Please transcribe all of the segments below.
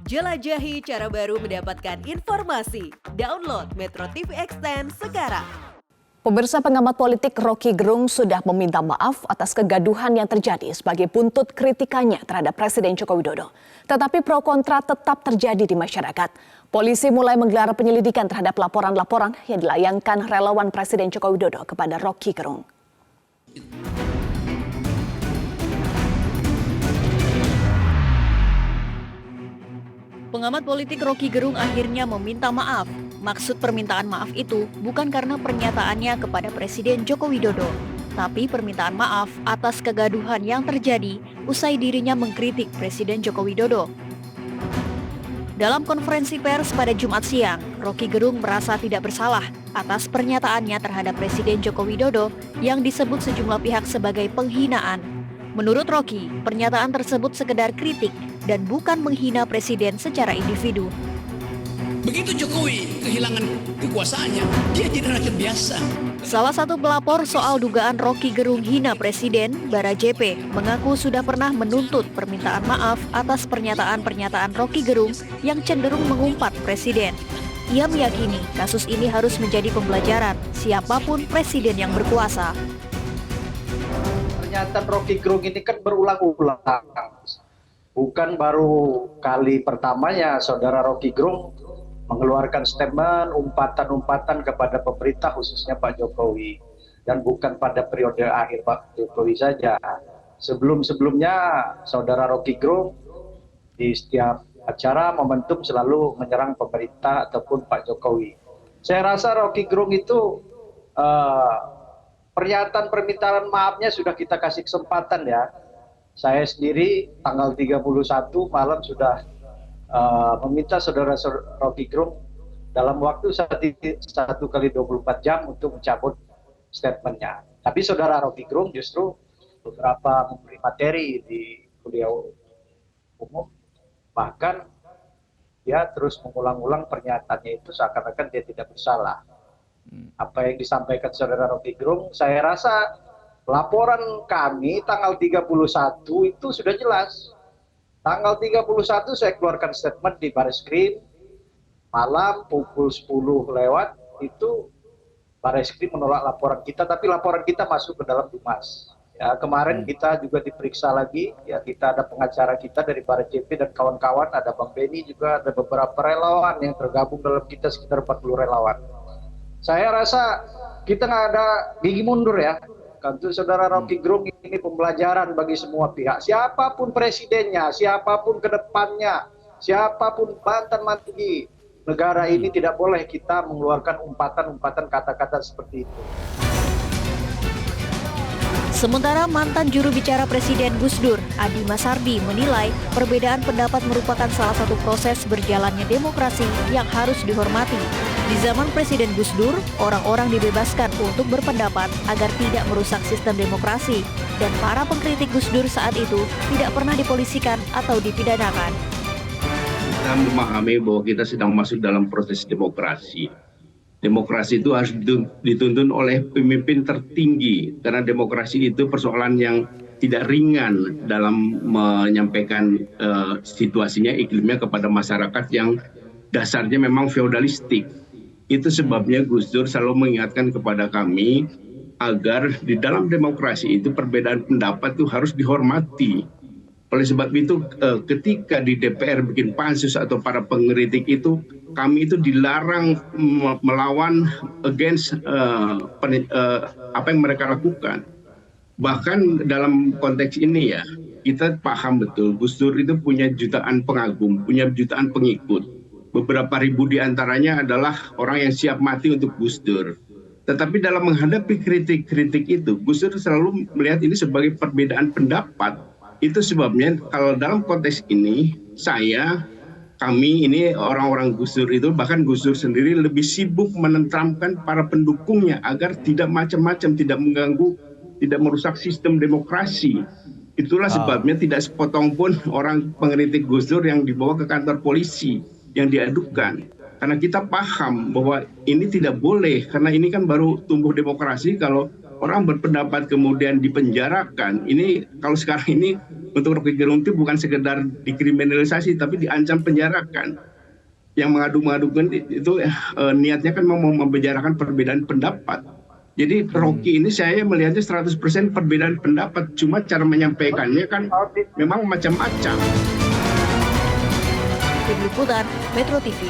Jelajahi cara baru mendapatkan informasi. Download Metro TV Extend sekarang. Pemirsa, pengamat politik Rocky Gerung sudah meminta maaf atas kegaduhan yang terjadi sebagai buntut kritikannya terhadap Presiden Joko Widodo. Tetapi pro kontra tetap terjadi di masyarakat. Polisi mulai menggelar penyelidikan terhadap laporan-laporan yang dilayangkan relawan Presiden Joko Widodo kepada Rocky Gerung. Pengamat politik Rocky Gerung akhirnya meminta maaf. Maksud permintaan maaf itu bukan karena pernyataannya kepada Presiden Joko Widodo, tapi permintaan maaf atas kegaduhan yang terjadi usai dirinya mengkritik Presiden Joko Widodo. Dalam konferensi pers pada Jumat siang, Rocky Gerung merasa tidak bersalah atas pernyataannya terhadap Presiden Joko Widodo yang disebut sejumlah pihak sebagai penghinaan. Menurut Rocky, pernyataan tersebut sekedar kritik dan bukan menghina Presiden secara individu. Begitu Jokowi kehilangan kekuasaannya, dia jadi rakyat biasa. Salah satu pelapor soal dugaan Rocky Gerung hina Presiden, Bara JP, mengaku sudah pernah menuntut permintaan maaf atas pernyataan-pernyataan Rocky Gerung yang cenderung mengumpat Presiden. Ia meyakini kasus ini harus menjadi pembelajaran siapapun Presiden yang berkuasa. Pernyataan Rocky Gerung ini kan berulang-ulang. Bukan baru kali pertamanya saudara Rocky Gerung mengeluarkan statement umpatan-umpatan kepada pemerintah khususnya Pak Jokowi. Dan bukan pada periode akhir Pak Jokowi saja. Sebelum-sebelumnya saudara Rocky Gerung di setiap acara momentum selalu menyerang pemerintah ataupun Pak Jokowi. Saya rasa Rocky Gerung itu pernyataan permintaan maafnya sudah kita kasih kesempatan ya. Saya sendiri tanggal 31 malam sudah meminta saudara Rocky Gerung dalam waktu 1 kali 24 jam untuk mencabut statementnya. Tapi saudara Rocky Gerung justru beberapa memberi materi di kuliah umum, bahkan dia terus mengulang-ulang pernyataannya itu seakan-akan dia tidak bersalah. Apa yang disampaikan saudara Rocky Gerung, saya rasa laporan kami tanggal 31 itu sudah jelas. Tanggal 31 saya keluarkan statement di Bareskrim, malam pukul 10 lewat itu Bareskrim menolak laporan kita, tapi laporan kita masuk ke dalam Dumas. Ya, kemarin kita juga diperiksa lagi, ya kita ada pengacara kita dari Bara JP dan kawan-kawan, ada Bang Beni juga, ada beberapa relawan yang tergabung dalam kita sekitar 40 relawan. Saya rasa kita nggak ada gigi mundur ya. Untuk saudara Rocky Gerung ini pembelajaran bagi semua pihak. Siapapun presidennya, siapapun ke depannya, siapapun mantan-mantan negara ini tidak boleh kita mengeluarkan umpatan-umpatan kata-kata seperti itu. Sementara mantan juru bicara Presiden Gus Dur, Adi Masardi, menilai perbedaan pendapat merupakan salah satu proses berjalannya demokrasi yang harus dihormati. Di zaman Presiden Gus Dur, orang-orang dibebaskan untuk berpendapat agar tidak merusak sistem demokrasi, dan para pengkritik Gus Dur saat itu tidak pernah dipolisikan atau dipidanakan. Kita memahami bahwa kita sedang masuk dalam proses demokrasi. Demokrasi itu harus dituntun oleh pemimpin tertinggi, karena demokrasi itu persoalan yang tidak ringan dalam menyampaikan situasinya, iklimnya kepada masyarakat yang dasarnya memang feodalistik. Itu sebabnya Gus Dur selalu mengingatkan kepada kami agar di dalam demokrasi itu perbedaan pendapat itu harus dihormati. Oleh sebab itu ketika di DPR bikin pansus atau para pengkritik itu, kami itu dilarang melawan against apa yang mereka lakukan. Bahkan dalam konteks ini ya, kita paham betul Gus Dur itu punya jutaan pengagum, punya jutaan pengikut. Beberapa ribu diantaranya adalah orang yang siap mati untuk Gus Dur. Tetapi dalam menghadapi kritik-kritik itu, Gus Dur selalu melihat ini sebagai perbedaan pendapat. Itu sebabnya kalau dalam konteks ini, kami ini orang-orang Gus Dur itu, bahkan Gus Dur sendiri lebih sibuk menenteramkan para pendukungnya agar tidak macam-macam, tidak mengganggu, tidak merusak sistem demokrasi. Itulah sebabnya tidak sepotong pun orang pengkritik Gus Dur yang dibawa ke kantor polisi, yang diadukan. Karena kita paham bahwa ini tidak boleh, karena ini kan baru tumbuh demokrasi kalau orang berpendapat kemudian dipenjarakan, ini kalau sekarang ini untuk Rocky Gerung itu bukan sekedar dikriminalisasi tapi diancam penjarakan. Yang mengadu-ngadukan itu niatnya kan mau mempenjarakan perbedaan pendapat. Jadi Rocky ini saya melihatnya 100% perbedaan pendapat, cuma cara menyampaikannya kan memang macam-macam. Tim Liputan, Metro TV.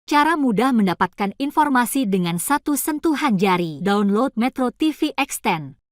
Cara mudah mendapatkan informasi dengan satu sentuhan jari. Download Metro TV Extend.